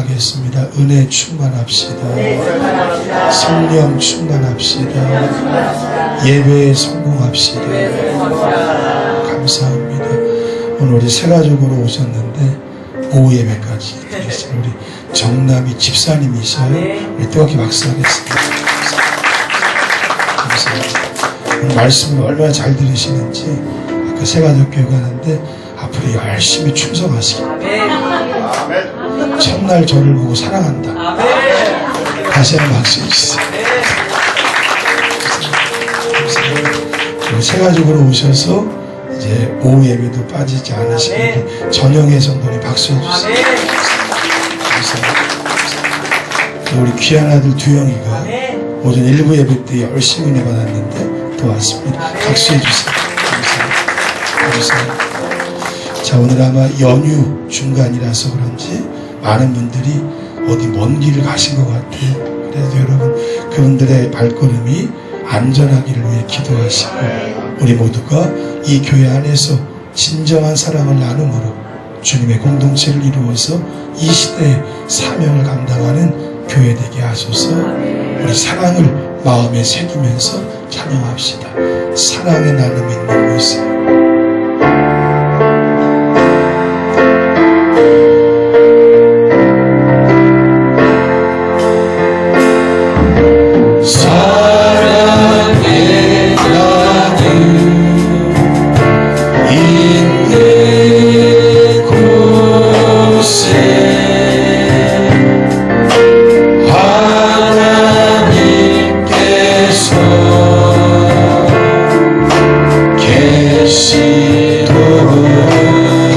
기도하겠습니다. 은혜 충만합시다. 성령 충만합시다. 예배에 성공합시다. 감사합니다. 오늘 우리 새 가족으로 오셨는데 오후 예배까지 드리신 우리 정남이 집사님이셔요. 우리 뜨겁게 박수하겠습니다. 감사합니다. 오늘 말씀을 얼마나 잘 들으시는지 아까 새 가족 교회 가는데 앞으로 열심히 충성하시길. 첫날 저를 보고 사랑한다. 다시 한번 박수해 주세요. 새 가족으로 오셔서 이제 오후 예배도 빠지지 않으시는데 전영애 성도님 박수해 주세요. 감사합니다. 우리 귀한 아들 두영이가 오전 1부 예배 때 열심히 은혜 받았는데 또 왔습니다. 박수해 주세요. 감사합니다. 자, 오늘 아마 연휴 중간이라서 그런지 많은 분들이 어디 먼 길을 가신 것 같아요. 그래서 여러분 그분들의 발걸음이 안전하기를 위해 기도하시고 우리 모두가 이 교회 안에서 진정한 사랑을 나눔으로 주님의 공동체를 이루어서 이 시대의 사명을 감당하는 교회 되게 하소서. 우리 사랑을 마음에 새기면서 찬양합시다. 사랑의 나눔 있는 곳에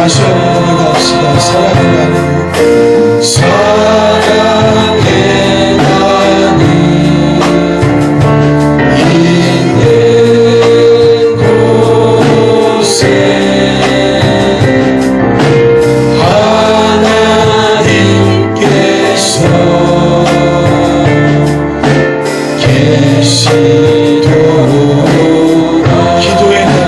다시 한번 갑시다. 사랑의 나눔 있는 곳에 하나님께서 계시도록 기도의 나눔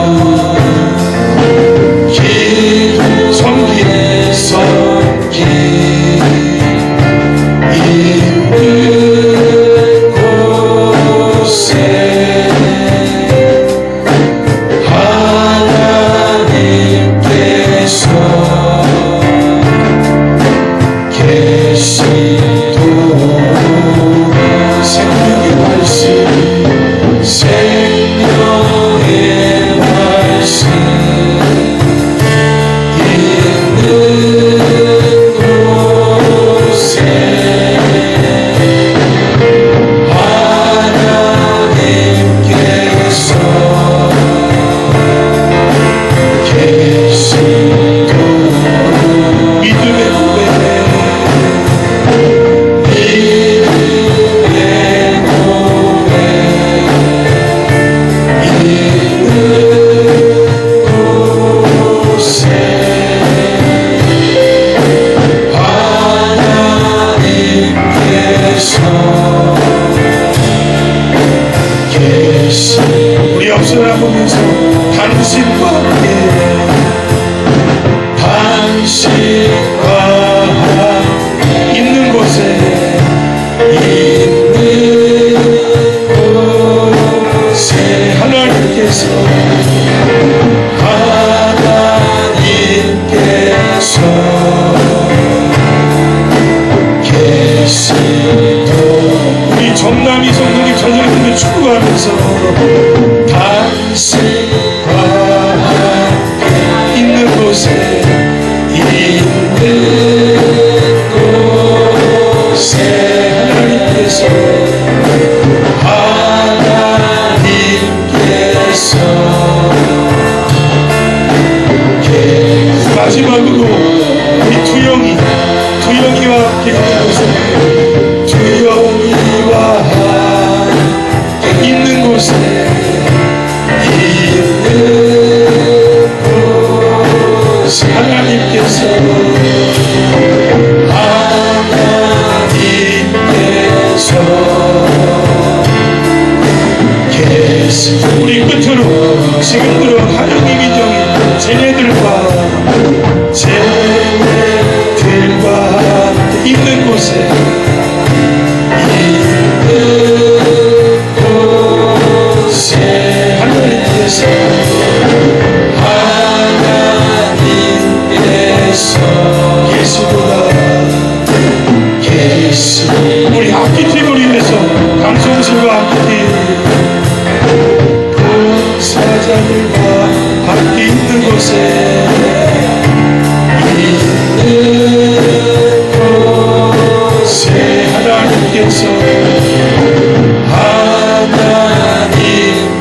우리 옆서를 보면서 당신과 함께 있는 곳에 하나님께서 계시도록 우리 정남이 성도님 전쟁분들 축구하면서 당신과 함께 있는 곳에 하나님께서 마지막으로 우리 두영이와 함께 있는 곳에 두영이와 함께 있는 곳에 하나님께서 우리 끝으로 지금 들어 하나님 인정인 쟤네들과 함께 있는 곳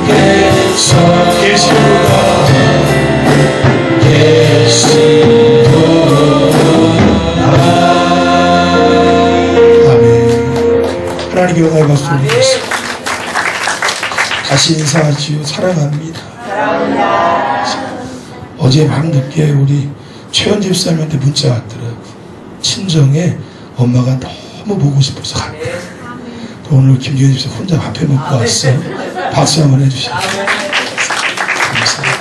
하나님께서 계시도다. 아멘. 하나님께 영광의 박수 드리겠습니다. 다시 인사하지요. 사랑합니다. 어제 밤늦게 우리 최현 집사님한테 문자 왔더라고. 친정에 엄마가 너무 보고 싶어서 갑니다. 또 오늘 김기현 집사 혼자 밥해 먹고 왔어. 박수 한번 해주시죠. 감사합니다.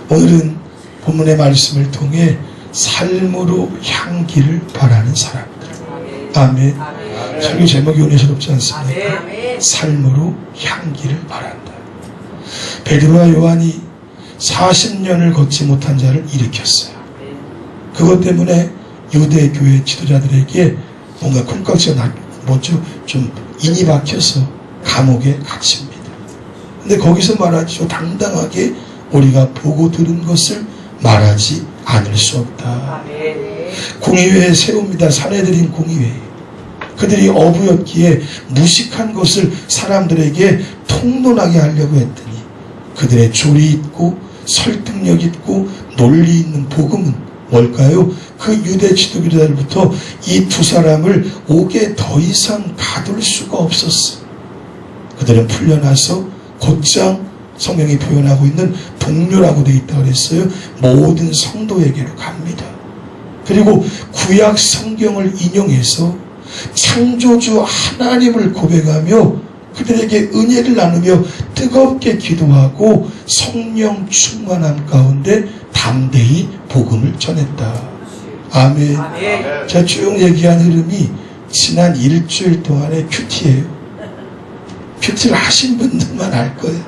오늘은 본문의 말씀을 통해 삶으로 향기를 바라는 사람들. 아멘. 설교 제목이 은혜스럽지 않습니까? 삶으로 향기를 바란다. 베드로와 요한이 40년을 걷지 못한 자를 일으켰어요. 그것 때문에 유대 교회 지도자들에게 뭔가 콩깍지가 좀 인이 박혀서 감옥에 갇힙니다. 근데 거기서 말하죠. 당당하게 우리가 보고 들은 것을 말하지 않을 수 없다. 공의회에 세웁니다. 사내들인 공의회. 그들이 어부였기에 무식한 것을 사람들에게 통론하게 하려고 했더니 그들의 조리 있고 설득력 있고 논리 있는 복음은 뭘까요? 그 유대 지도자들부터 이 두 사람을 옥에 더 이상 가둘 수가 없었어요. 그들은 풀려나서 곧장 성경이 표현하고 있는 동료라고 되어 있다고 그랬어요. 모든 성도에게로 갑니다. 그리고 구약 성경을 인용해서 창조주 하나님을 고백하며 그들에게 은혜를 나누며 뜨겁게 기도하고 성령 충만함 가운데 담대히 복음을 전했다. 아멘. 제가 쭉 얘기한 흐름이 지난 일주일 동안의 큐티예요. 큐티를 하신 분들만 알 거예요.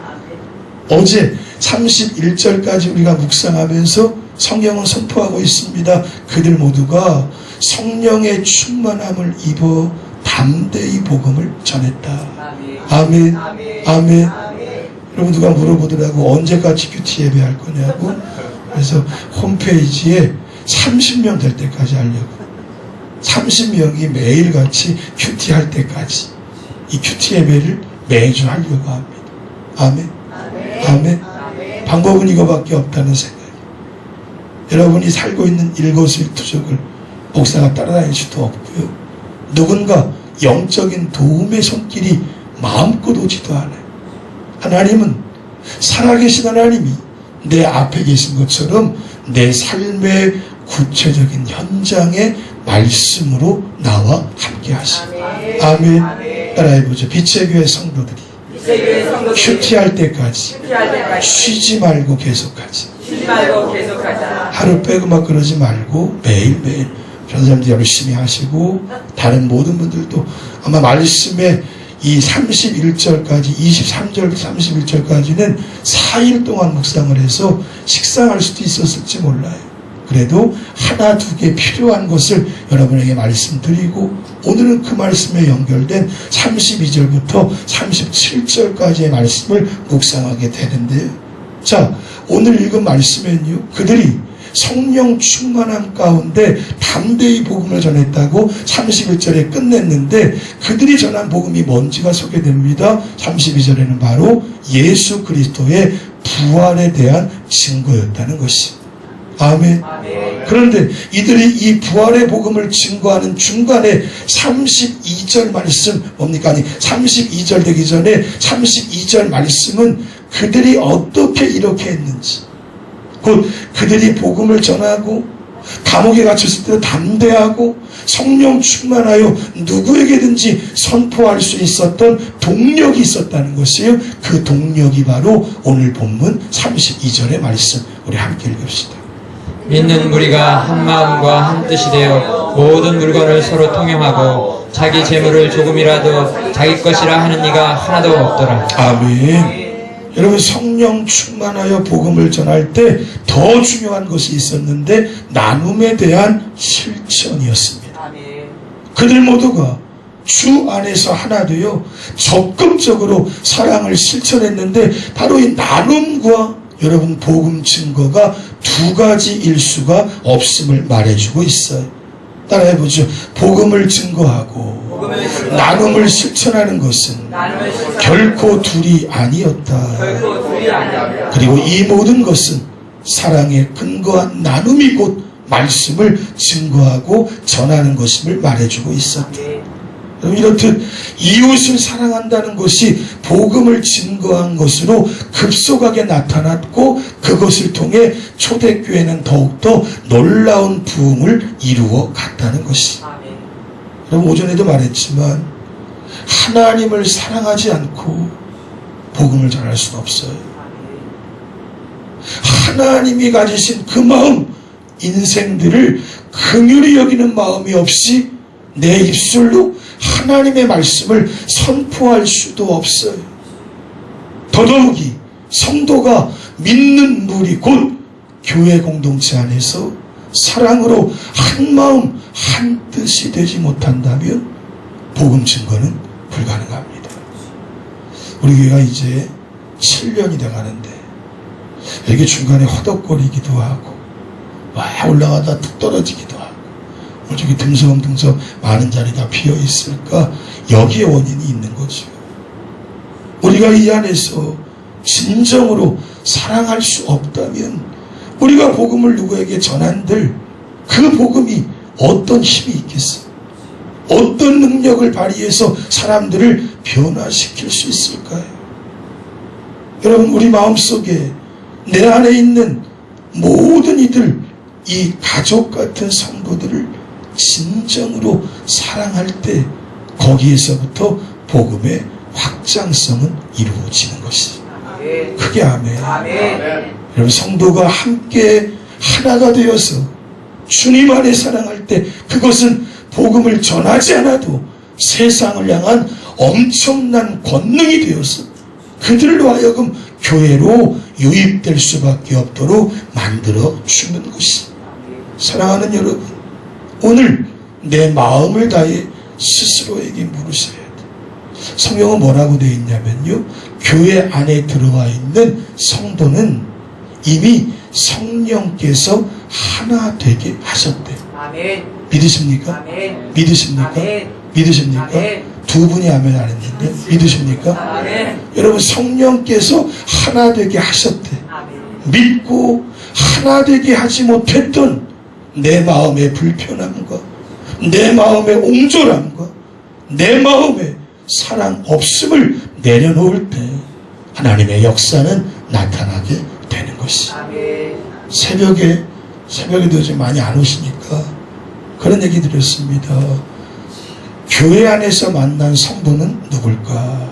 어제 31절까지 우리가 묵상하면서 성경을 선포하고 있습니다. 그들 모두가 성령의 충만함을 입어 담대히 복음을 전했다. 아멘. 아멘. 여러분 누가 물어보더라고. 언제까지 큐티 예배할 거냐고. 그래서 홈페이지에 30명 될 때까지 하려고. 30명이 매일같이 큐티 할 때까지 이 큐티 예배를 매주 하려고 합니다. 아멘. 아멘. 방법은 이거밖에 없다는 생각이. 여러분이 살고 있는 일거수일투족을 목사가 따라다닐 수도 없고요. 누군가 영적인 도움의 손길이 마음껏 오지도 않아요. 하나님은 살아계신 하나님이 내 앞에 계신 것처럼 내 삶의 구체적인 현장의 말씀으로 나와 함께 하십니다. 아멘. 따라해보죠. 빛의 교회 성도들이 큐티할 때까지 쉬지 말고 계속하지. 하루 빼고 막 그러지 말고 매일매일 전사님도 열심히 하시고 다른 모든 분들도 아마 말씀에 이 31절까지 23절 31절까지는 4일 동안 묵상을 해서 식상할 수도 있었을지 몰라요. 그래도 하나 두 개 필요한 것을 여러분에게 말씀드리고 오늘은 그 말씀에 연결된 32절부터 37절까지의 말씀을 묵상하게 되는데요. 자, 오늘 읽은 말씀에는요. 그들이 성령 충만함 가운데 담대히 복음을 전했다고 31절에 끝냈는데 그들이 전한 복음이 뭔지가 소개됩니다. 32절에는 바로 예수 그리스도의 부활에 대한 증거였다는 것입니다. 아멘. 그런데 이들이 이 부활의 복음을 증거하는 중간에 32절 말씀 뭡니까? 아니 32절 되기 전에 32절 말씀은 그들이 어떻게 이렇게 했는지 곧 그들이 복음을 전하고 감옥에 갇혔을 때도 담대하고 성령 충만하여 누구에게든지 선포할 수 있었던 동력이 있었다는 것이에요. 그 동력이 바로 오늘 본문 32절의 말씀 우리 함께 읽읍시다. 믿는 무리가 한 마음과 한 뜻이 되어 모든 물건을 서로 통용하고 자기 재물을 조금이라도 자기 것이라 하는 이가 하나도 없더라. 아멘. 여러분 성령 충만하여 복음을 전할 때 더 중요한 것이 있었는데 나눔에 대한 실천이었습니다. 그들 모두가 주 안에서 하나 되어 적극적으로 사랑을 실천했는데 바로 이 나눔과 여러분 복음 증거가 두 가지일 수가 없음을 말해주고 있어요. 따라해보죠. 복음을 증거하고 나눔을 실천하는 것은 결코 둘이 아니었다. 그리고 이 모든 것은 사랑에 근거한 나눔이 곧 말씀을 증거하고 전하는 것임을 말해주고 있었다. 이렇듯 이웃을 사랑한다는 것이 복음을 증거한 것으로 급속하게 나타났고, 그것을 통해 초대교회는 더욱더 놀라운 부흥을 이루어 갔다는 것이. 여러분, 오전에도 말했지만 하나님을 사랑하지 않고 복음을 전할 수는 없어요. 하나님이 가지신 그 마음, 인생들을 긍휼히 여기는 마음이 없이 내 입술로 하나님의 말씀을 선포할 수도 없어요. 더더욱이 성도가 믿는 무리 곧 교회 공동체 안에서 사랑으로 한 마음 한 뜻이 되지 못한다면 복음 증거는 불가능합니다. 우리 교회가 이제 7년이 돼가는데 이렇게 중간에 허덕거리기도 하고 막 올라가다 툭 떨어지기도 하고, 저기 듬성듬성 많은 자리가 비어 있을까? 여기에 원인이 있는 거죠. 우리가 이 안에서 진정으로 사랑할 수 없다면 우리가 복음을 누구에게 전한들 그 복음이 어떤 힘이 있겠어? 어떤 능력을 발휘해서 사람들을 변화시킬 수 있을까요? 여러분, 우리 마음속에 내 안에 있는 모든 이들, 이 가족 같은 성도들을 진정으로 사랑할 때 거기에서부터 복음의 확장성은 이루어지는 것이. 크게 아멘. 여러분, 성도가 함께 하나가 되어서 주님 안에 사랑할 때 그것은 복음을 전하지 않아도 세상을 향한 엄청난 권능이 되어서 그들로 하여금 교회로 유입될 수밖에 없도록 만들어 주는 것이. 사랑하는 여러분, 오늘 내 마음을 다해 스스로에게 물으셔야 돼. 성경은 뭐라고 되어 있냐면요, 교회 안에 들어와 있는 성도는 이미 성령께서 하나 되게 하셨대. 아멘. 믿으십니까? 아멘. 믿으십니까? 아멘. 믿으십니까? 아멘. 두 분이 아멘 안 했는데 믿으십니까? 아멘. 여러분, 성령께서 하나 되게 하셨대. 아멘. 믿고 하나 되게 하지 못했던 내 마음의 불편함과 내 마음의 옹졸함과 내 마음의 사랑 없음을 내려놓을 때 하나님의 역사는 나타나게 되는 것이. 아멘. 새벽에도 요즘 많이 안 오시니까 그런 얘기 드렸습니다. 교회 안에서 만난 성도는 누굴까?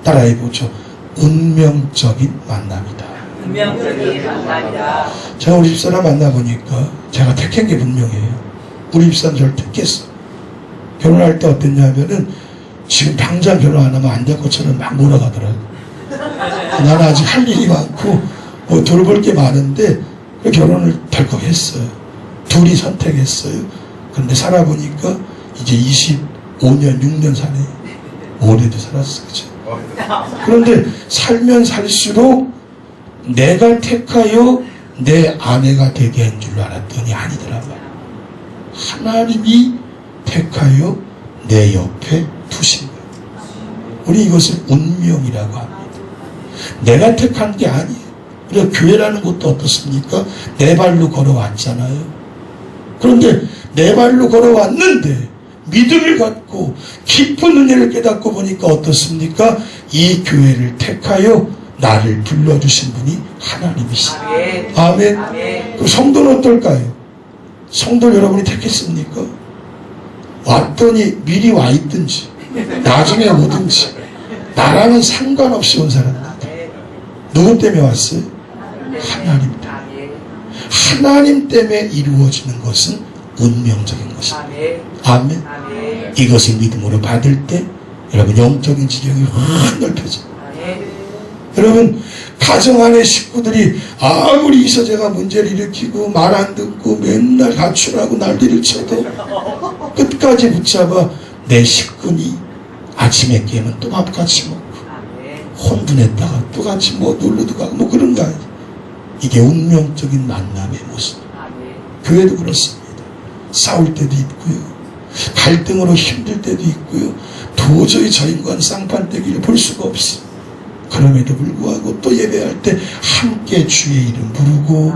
따라해보죠. 운명적인 만남이다. 운명적인 만남이다. 제가 우리 집사람 만나보니까 제가 택한 게 분명해요. 우리 집사람 저를 택했어. 결혼할 때 어땠냐면은 지금 당장 결혼 안 하면 안 될 것처럼 막 몰아가더라고. 나는 아직 할 일이 많고 뭐 돌볼 게 많은데 결혼을 덜컥 했어요. 둘이 선택했어요. 그런데 살아보니까 이제 25년, 6년 사네. 오래도 살았어. 그죠? 그런데 살면 살수록 내가 택하여 내 아내가 되게 한 줄 알았더니 아니더란 말이야. 하나님이 택하여 내 옆에 두신 거예요. 우리 이것을 운명이라고 합니다. 내가 택한 게 아니에요. 우리가 교회라는 것도 어떻습니까? 내 발로 걸어왔잖아요. 그런데 내 발로 걸어왔는데 믿음을 갖고 깊은 은혜를 깨닫고 보니까 어떻습니까? 이 교회를 택하여 나를 불러주신 분이 하나님이시다. 아멘. 아멘. 아멘. 그 성도는 어떨까요? 성도를 여러분이 택했습니까? 왔더니 미리 와 있든지 나중에 오든지 나랑은 상관없이 온 사람들. 누구 때문에 왔어요? 하나님 때문에. 아멘. 하나님 때문에 이루어지는 것은 운명적인 것입니다. 아멘. 아멘. 아멘. 이것을 믿음으로 받을 때 여러분 영적인 지경이 확 넓혀져. 아멘. 여러분, 가정 안의 식구들이 아무리 이서재가 문제를 일으키고 말 안 듣고 맨날 가출하고 난리를 쳐도 끝까지 붙잡아 내 식구니 아침에 깨면 또 밥 같이 먹고 아멘. 혼돈했다가 또 같이 뭐 놀러도 가고 뭐 그런 거 아니에요. 이게 운명적인 만남의 모습. 아멘. 교회도 그렇습니다. 싸울 때도 있고요. 갈등으로 힘들 때도 있고요. 도저히 저 인간 쌍판대기를 볼 수가 없어. 그럼에도 불구하고 또 예배할 때 함께 주의 이름 부르고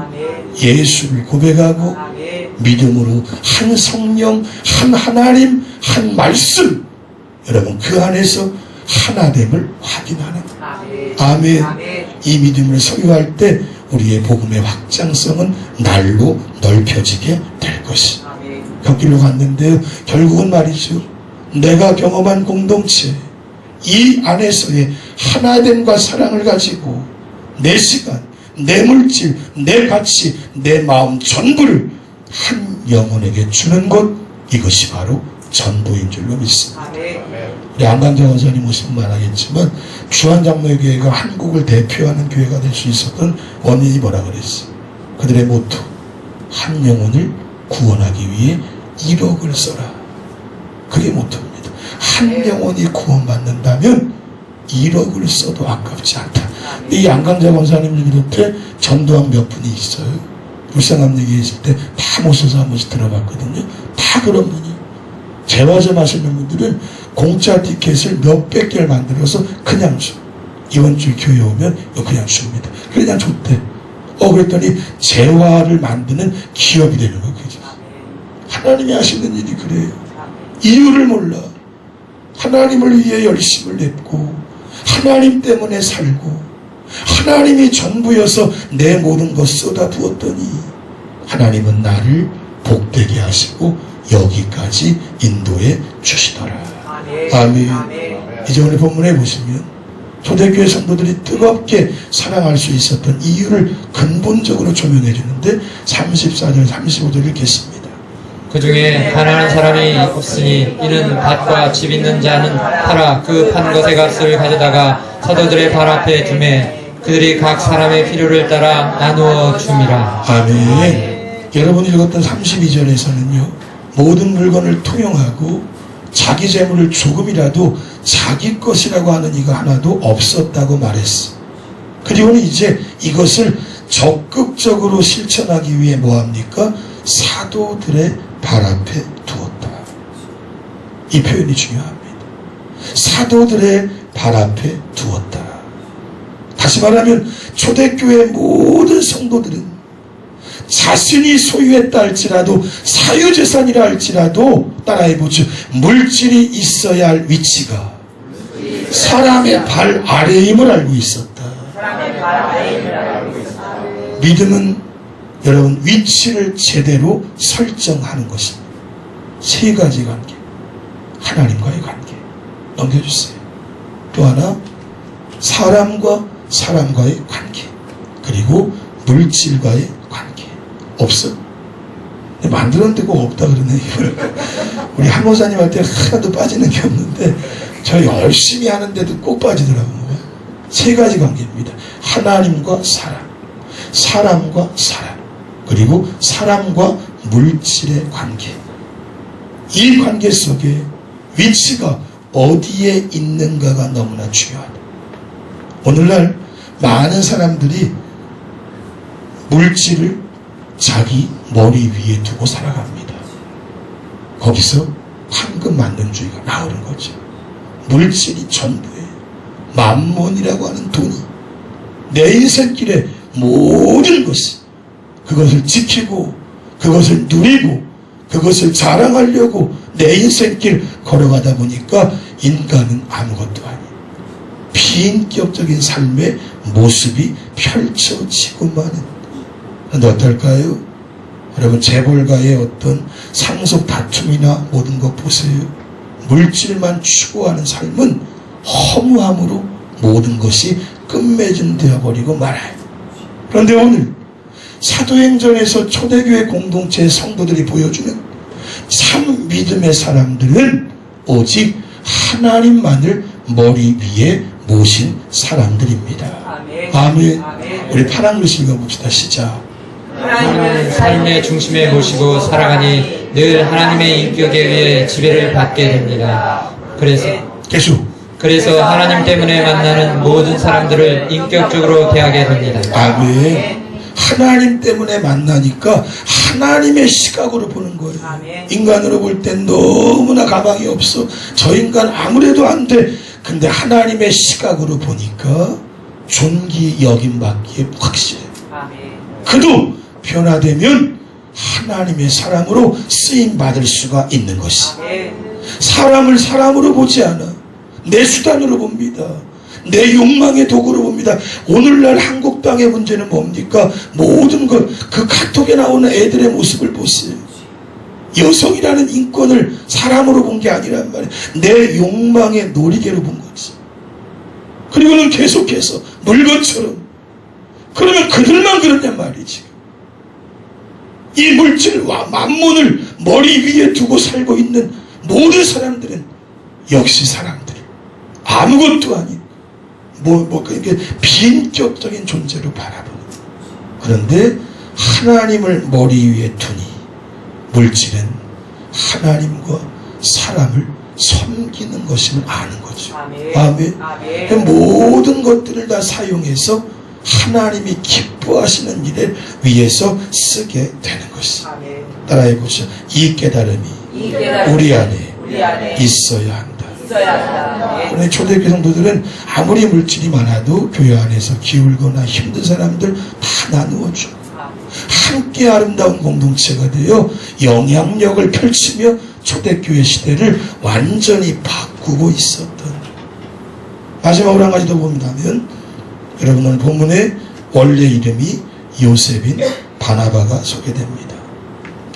예수를 고백하고 믿음으로 한 성령, 한 하나님, 한 말씀, 여러분 그 안에서 하나됨을 확인하는 거예요. 아멘. 이 믿음을 소유할 때 우리의 복음의 확장성은 날로 넓혀지게 될 것이. 곁길로 갔는데요. 결국은 말이죠. 내가 경험한 공동체, 이 안에서의 하나됨과 사랑을 가지고 내 시간, 내 물질, 내 가치, 내 마음 전부를 한 영혼에게 주는 것, 이것이 바로 전도인 줄로 믿습니다. 우리 안강정 원사님 모습은 말하겠지만 주한장로의 교회가 한국을 대표하는 교회가 될 수 있었던 원인이 뭐라 그랬어? 그들의 모토, 한 영혼을 구원하기 위해 1억을 써라. 그게 모토입니다. 한 영혼이 구원받는다면 1억을 써도 아깝지 않다. 이 안강정 원사님을 비롯해 전도한 몇 분이 있어요. 불쌍함 얘기했을 때 다 모셔서 한 번씩 들어봤거든요. 다 그런 분이. 재화점 하시는 분들은 공짜 티켓을 몇백 개를 만들어서 그냥 줘. 이번 주 교회 오면 그냥 줍니다. 그냥 줬대. 그랬더니 재화를 만드는 기업이 되는 거예요. 그죠? 하나님이 하시는 일이 그래요. 이유를 몰라. 하나님을 위해 열심을 냈고 하나님 때문에 살고 하나님이 전부여서 내 모든 것 쏟아부었더니 하나님은 나를 복되게 하시고 여기까지 인도해 주시더라. 아멘. 이제 오늘 본문에 보시면 초대교회 성도들이 뜨겁게 사랑할 수 있었던 이유를 근본적으로 조명해 주는데 34절 35절 읽겠습니다. 그 중에 가난한 사람이 없으니 이는 밭과 집 있는 자는 팔아 그 판 것의 값을 가져다가 사도들의 발 앞에 두매 그들이 각 사람의 필요를 따라 나누어 줌이라. 아멘. 여러분이 읽었던 32절에서는요 모든 물건을 통용하고 자기 재물을 조금이라도 자기 것이라고 하는 이가 하나도 없었다고 말했어. 그리고는 이제 이것을 적극적으로 실천하기 위해 뭐합니까? 사도들의 발 앞에 두었다. 이 표현이 중요합니다. 사도들의 발 앞에 두었다. 다시 말하면 초대교회 모든 성도들은 자신이 소유했다 할지라도 사유재산이라 할지라도 따라해보죠. 물질이 있어야 할 위치가 사람의 발 아래임을 알고 있었다. 믿음은 여러분 위치를 제대로 설정하는 것입니다. 세 가지 관계. 하나님과의 관계 넘겨주세요. 또 하나 사람과 사람과의 관계, 그리고 물질과의 관계. 없어? 만들었는데 꼭 없다 그러네. 우리 한 목사님한테 하나도 빠지는 게 없는데 저 열심히 하는데도 꼭 빠지더라고요. 세 가지 관계입니다. 하나님과 사람, 사람과 사람, 그리고 사람과 물질의 관계. 이 관계 속에 위치가 어디에 있는가가 너무나 중요하다. 오늘날 많은 사람들이 물질을 자기 머리 위에 두고 살아갑니다. 거기서 황금 만능주의가 나오는 거죠. 물질이 전부예요. 만몬이라고 하는 돈이 내 인생길의 모든 것을 그것을 지키고 그것을 누리고 그것을 자랑하려고 내 인생길 걸어가다 보니까 인간은 아무것도 아니에요. 비인격적인 삶의 모습이 펼쳐지고만은. 그런데 어떨까요? 여러분 재벌가의 어떤 상속 다툼이나 모든 것 보세요. 물질만 추구하는 삶은 허무함으로 모든 것이 끝맺음되어 버리고 말아요. 그런데 오늘 사도행전에서 초대교회 공동체의 성도들이 보여주는 참 믿음의 사람들은 오직 하나님만을 머리 위에 모신 사람들입니다. 아멘. 우리 파란 글씨 읽어봅시다. 시작. 하나님은 삶의 중심에 모시고 살아가니 늘 하나님의 인격에 의해 지배를 받게 됩니다. 그래서 하나님 때문에 만나는 모든 사람들을 인격적으로 대하게 됩니다. 아멘. 하나님 때문에 만나니까 하나님의 시각으로 보는 거예요. 아멘. 인간으로 볼 땐 너무나 가망이 없어. 저 인간 아무래도 안 돼. 근데 하나님의 시각으로 보니까 존귀 여김받기에 확실해. 아멘. 그도 변화되면 하나님의 사람으로 쓰임 받을 수가 있는 것이. 아멘. 사람을 사람으로 보지 않아. 내 수단으로 봅니다. 내 욕망의 도구로 봅니다. 오늘날 한국 땅의 문제는 뭡니까? 모든 것, 그 카톡에 나오는 애들의 모습을 보세요. 여성이라는 인권을 사람으로 본 게 아니란 말이에요. 내 욕망의 놀이개로 본 거지. 그리고는 계속해서 물건처럼. 그러면 그들만 그러냔 말이지. 이 물질과 만문을 머리 위에 두고 살고 있는 모든 사람들은 역시 사람들. 아무것도 아닌 이게 비인격적인 존재로 바라보는. 그런데 하나님을 머리 위에 두니 물질은 하나님과 사람을 섬기는 것임을 아는 거죠. 아멘. 아멘. 아멘. 모든 것들을 다 사용해서 하나님이 기뻐하시는 일을 위해서 쓰게 되는 것이. 아멘. 따라해 보시죠. 이 깨달음이 이 깨달음이 우리 안에 우리 안에 있어야 한다. 있어야 한다. 아멘. 그런데 초대교회 성도들은 아무리 물질이 많아도 교회 안에서 기울거나 힘든 사람들 다 나누어줘. 함께 아름다운 공동체가 되어 영향력을 펼치며 초대교회 시대를 완전히 바꾸고 있었던. 마지막으로 한 가지 더 본다면 여러분 오늘 본문에 원래 이름이 요셉인 바나바가 소개됩니다.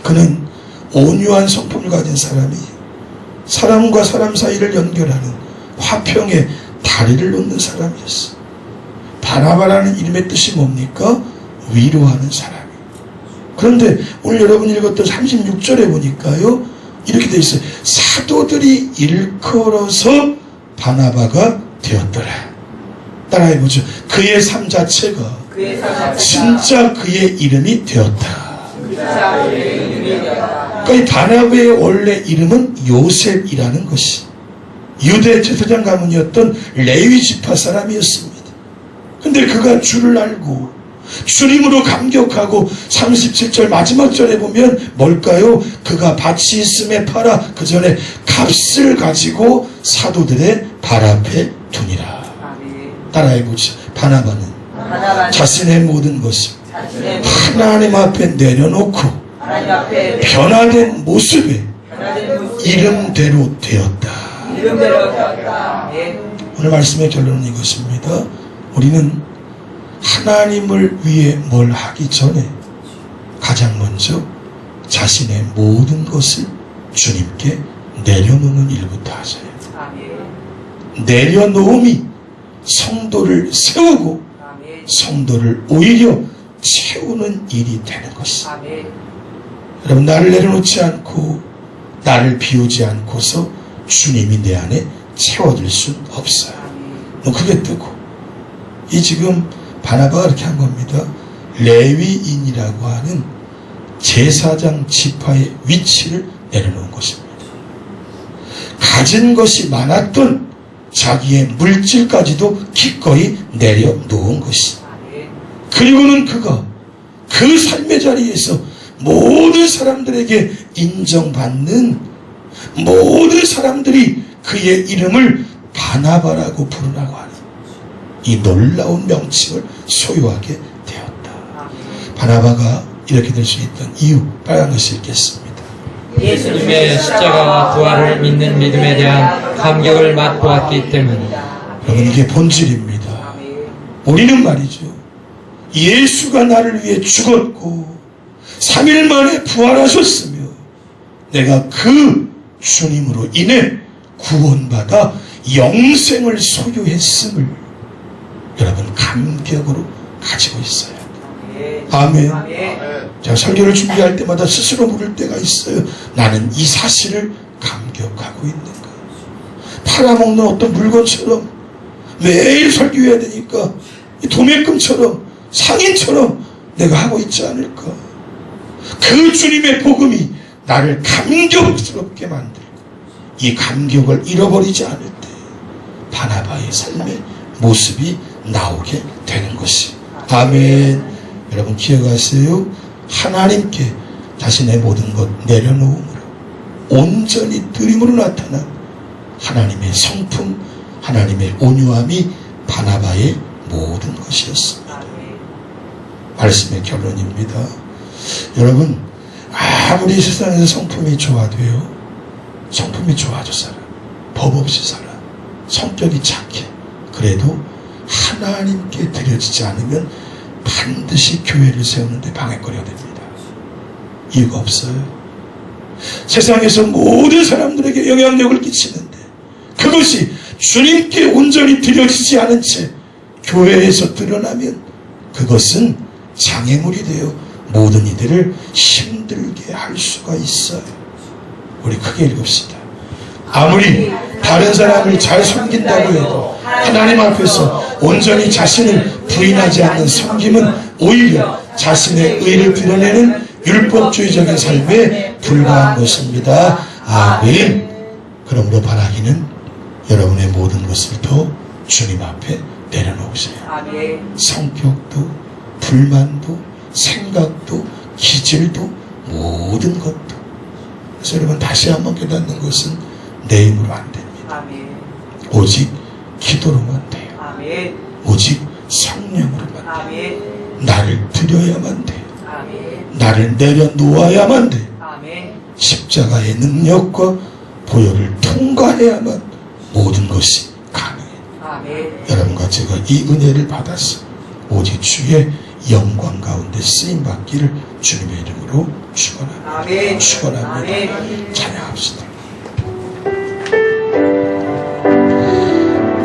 그는 온유한 성품을 가진 사람이에요. 사람과 사람 사이를 연결하는 화평의 다리를 놓는 사람이었어. 바나바라는 이름의 뜻이 뭡니까? 위로하는 사람이에요. 그런데 오늘 여러분 읽었던 36절에 보니까요, 이렇게 되어 있어요. 사도들이 일컬어서 바나바가 되었더라. 따라해보죠. 그의 삶 자체가 그의 삶 진짜 그의 이름이 되었다. 진짜 그의 이름이 되었다. 그러니까 이 바나바의 원래 이름은 요셉이라는 것이 유대 제사장 가문이었던 레위 지파 사람이었습니다. 근데 그가 주를 알고 주님으로 감격하고 37절 마지막 절에 보면 뭘까요? 그가 밭이 있음에 팔아 그 전에 값을 가지고 사도들의 발 앞에 두니라. 아멘. 따라해보죠. 바나바는 하나님 자신의 모든 것을 자신의 하나님 앞에 내려놓고 하나님 앞에 변화된 모습에 변화된 모습 이름대로 되었다. 이름대로 되었다. 아멘. 오늘 말씀의 결론은 이것입니다. 우리는 하나님을 위해 뭘 하기 전에 가장 먼저 자신의 모든 것을 주님께 내려놓는 일부터 하세요. 아멘. 내려놓음이 성도를 세우고 아멘. 성도를 오히려 채우는 일이 되는 것이. 아멘. 여러분, 나를 내려놓지 않고 나를 비우지 않고서 주님이 내 안에 채워질 수는 없어요. 너 크게 뜨고. 이 지금 바나바가 이렇게 한 겁니다. 레위인이라고 하는 제사장 지파의 위치를 내려놓은 것입니다. 가진 것이 많았던 자기의 물질까지도 기꺼이 내려놓은 것이. 아멘. 그리고는 그가 그 삶의 자리에서 모든 사람들에게 인정받는, 모든 사람들이 그의 이름을 바나바라고 부르라고 하는 이 놀라운 명칭을 소유하게 되었다. 아멘. 바나바가 이렇게 될 수 있던 이유, 빨간 것을 읽겠습니다. 예수님의 십자가와 부활을 믿는 믿음에 대한 감격을 맛보았기 때문이다. 여러분, 이게 본질입니다. 아멘. 우리는 말이죠, 예수가 나를 위해 죽었고 3일 만에 부활하셨으며 내가 그 주님으로 인해 구원받아 영생을 소유했음을 여러분 감격으로 가지고 있어요. 아멘. 아멘. 제가 설교를 준비할 때마다 스스로 물을 때가 있어요. 나는 이 사실을 감격하고 있는가. 팔아먹는 어떤 물건처럼 매일 설교해야 되니까 도매금처럼 상인처럼 내가 하고 있지 않을까. 그 주님의 복음이 나를 감격스럽게 만들고 이 감격을 잃어버리지 않을 때 바나바의 삶의 모습이 나오게 되는 것이. 아멘. 여러분 기억하세요. 하나님께 자신의 모든 것 내려놓음으로 온전히 드림으로 나타난 하나님의 성품, 하나님의 온유함이 바나바의 모든 것이었습니다. 말씀의 결론입니다. 여러분, 아무리 세상에서 성품이 좋아도요, 성품이 좋아져 살아, 법 없이 살아, 성격이 착해, 그래도 하나님께 드려지지 않으면 반드시 교회를 세우는데 방해거리가 됩니다. 이유가 없어요. 세상에서 모든 사람들에게 영향력을 끼치는데 그것이 주님께 온전히 드려지지 않은 채 교회에서 드러나면 그것은 장애물이 되어 모든 이들을 힘들게 할 수가 있어요. 우리 크게 읽읍시다. 아무리 다른 사람을 잘 섬긴다고 해도 하나님 앞에서 온전히 자신을 부인하지 않는 섬김은 오히려 자신의 의를 드러내는 율법주의적인 삶에 불과한 것입니다. 아멘. 그러므로 바라기는 여러분의 모든 것을 더 주님 앞에 내려놓으세요. 성격도 불만도 생각도 기질도 모든 것도. 그래서 여러분 다시 한번 깨닫는 것은 내 힘으로 안 됩니다. 오직 기도로만 돼요. 오직 성령으로만 돼요. 나를 드려야만 돼요. 나를 내려놓아야만 돼. 십자가의 능력과 보혈을 통과해야만 모든 것이 가능해. 여러분과 제가 이 은혜를 받아서 오직 주의 영광 가운데 쓰임받기를 주님의 이름으로 축원합니다. 축원합니다. 찬양합시다.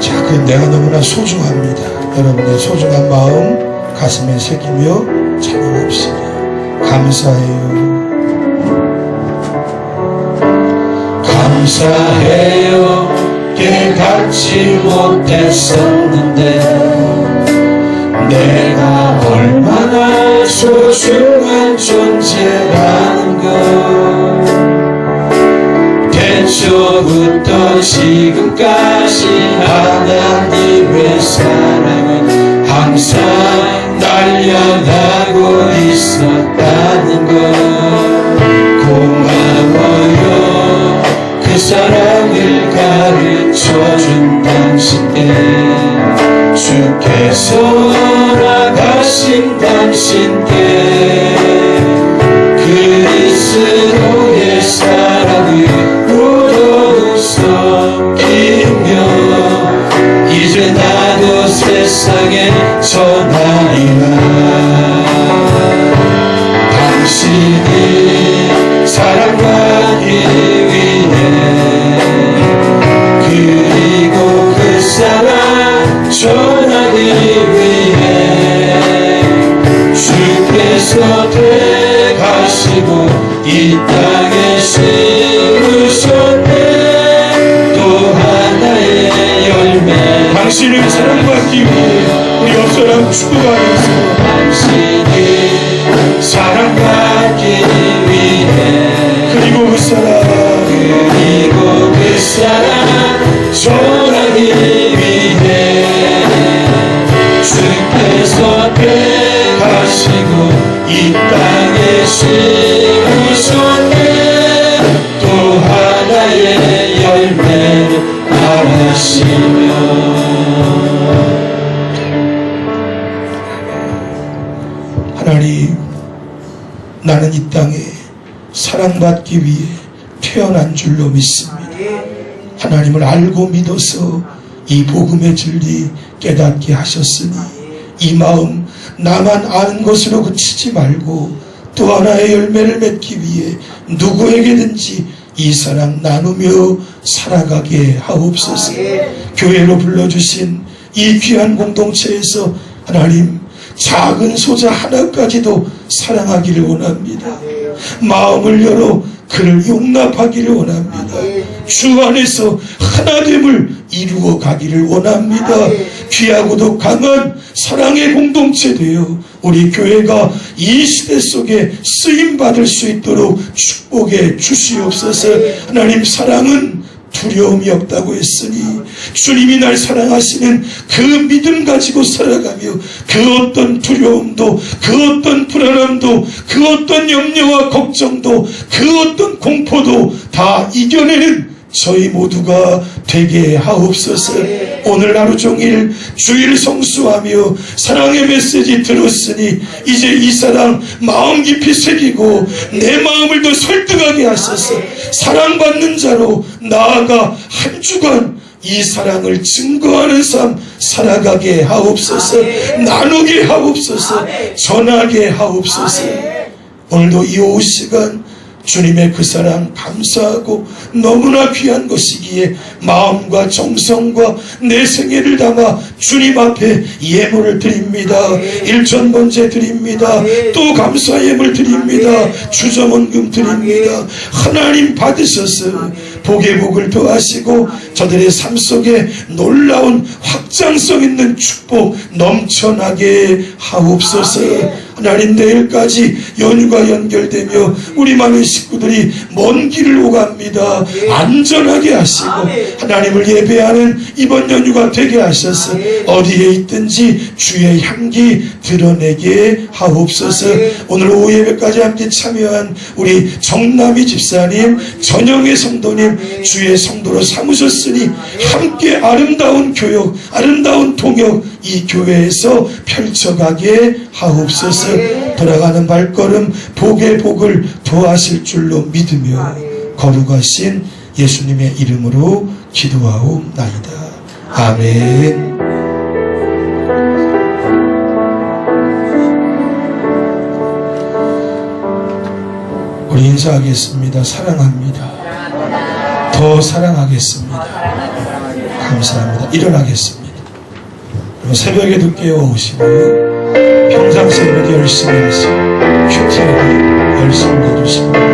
자, 그 내가 너무나 소중합니다. 여러분의 소중한 마음 가슴에 새기며 찬양합시다. 감사해요. 감사해요. 깨닫지 못했었는데 내가 얼마나 소중한 존재라는 것. 태초부터 지금까지 하나님의 사랑은 항상 날려가고 있었다는 것. 고마워요. 그 사랑을 가르쳐준 당신께, 주께서 나가신 당신께 그리스도의 사랑을 우러우 섬기며 이제 나도 세상에 전하리라. 당신이 사랑받기 위해 그리고 그 사랑 전하기 위해 주께서 택하시고 이 땅에 심으셨네. 또 하나의 열매. 당신을 사랑받기 위해 우리 옆사람 축복하면서 당신이 사랑받기 위해 그리고 그 사랑 전하기 위해 주께서 택하시고 이 땅에 심으셨네. 또 하나의 열매를 바라시며. 하나님, 나는 이 땅에 사랑받기 위해 태어난 줄로 믿습니다. 하나님을 알고 믿어서 이 복음의 진리 깨닫게 하셨으니 이 마음 나만 아는 것으로 그치지 말고 또 하나의 열매를 맺기 위해 누구에게든지 이 사랑 나누며 살아가게 하옵소서. 교회로 불러주신 이 귀한 공동체에서 하나님 작은 소자 하나까지도 사랑하기를 원합니다. 마음을 열어 그를 용납하기를 원합니다. 주 안에서 하나됨을 이루어 가기를 원합니다. 귀하고도 강한 사랑의 공동체 되어 우리 교회가 이 시대 속에 쓰임받을 수 있도록 축복해 주시옵소서. 하나님, 사랑은 두려움이 없다고 했으니 주님이 날 사랑하시는 그 믿음 가지고 살아가며 그 어떤 두려움도, 그 어떤 불안함도, 그 어떤 염려와 걱정도, 그 어떤 공포도 다 이겨내는 저희 모두가 되게 하옵소서. 오늘 하루 종일 주일 성수하며 사랑의 메시지 들었으니 이제 이 사랑 마음 깊이 새기고 내 마음을 더 설득하게 하소서. 사랑받는 자로 나아가 한 주간 이 사랑을 증거하는 삶 살아가게 하옵소서. 나누게 하옵소서. 전하게 하옵소서. 오늘도 이 오후 시간 주님의 그 사랑 감사하고 너무나 귀한 것이기에 마음과 정성과 내 생애를 담아 주님 앞에 예물을 드립니다. 일천번제 드립니다. 또 감사 예물 드립니다. 주정원금 드립니다. 하나님 받으셔서 복의 복을 더하시고 저들의 삶 속에 놀라운 확장성 있는 축복 넘쳐나게 하옵소서. 하나님, 내일까지 연휴가 연결되며 우리 많은 식구들이 먼 길을 오갑니다. 안전하게 하시고 하나님을 예배하는 이번 연휴가 되게 하셔서 어디에 있든지 주의 향기 드러내게 하옵소서. 오늘 오후 예배까지 함께 참여한 우리 정남희 집사님, 전영애 성도님, 주의 성도로 삼으셨으니 함께 아름다운 교역, 아름다운 동역 이 교회에서 펼쳐가게 하옵소서. 돌아가는 발걸음 복의 복을 더하실 줄로 믿으며 거룩하신 예수님의 이름으로 기도하옵나이다. 아멘. 우리 인사하겠습니다. 사랑합니다. 더 사랑하겠습니다. 감사합니다. 일어나겠습니다. 새벽에도 깨어오시고요. 평상시에도 열심히 하시고 큐티에도 열심히 해주시고